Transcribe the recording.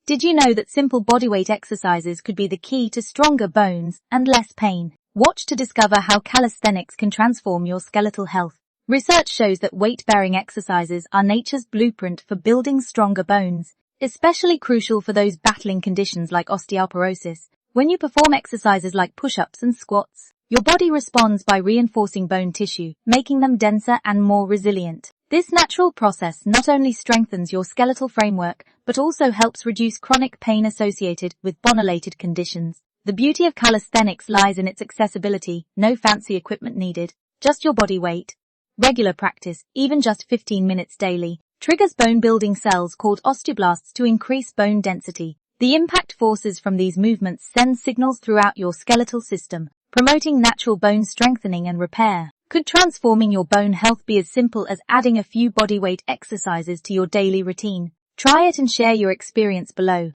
Did you know that simple bodyweight exercises could be the key to stronger bones and less pain? Watch to discover how calisthenics can transform your skeletal health. Research shows that weight-bearing exercises are nature's blueprint for building stronger bones, especially crucial for those battling conditions like osteoporosis. When you perform exercises like push-ups and squats, your body responds by reinforcing bone tissue, making them denser and more resilient. This natural process not only strengthens your skeletal framework, but also helps reduce chronic pain associated with bone-related conditions. The beauty of calisthenics lies in its accessibility, no fancy equipment needed, just your body weight. Regular practice, even just 15 minutes daily, triggers bone-building cells called osteoblasts to increase bone density. The impact forces from these movements send signals throughout your skeletal system, promoting natural bone strengthening and repair. Could transforming your bone health be as simple as adding a few bodyweight exercises to your daily routine? Try it and share your experience below.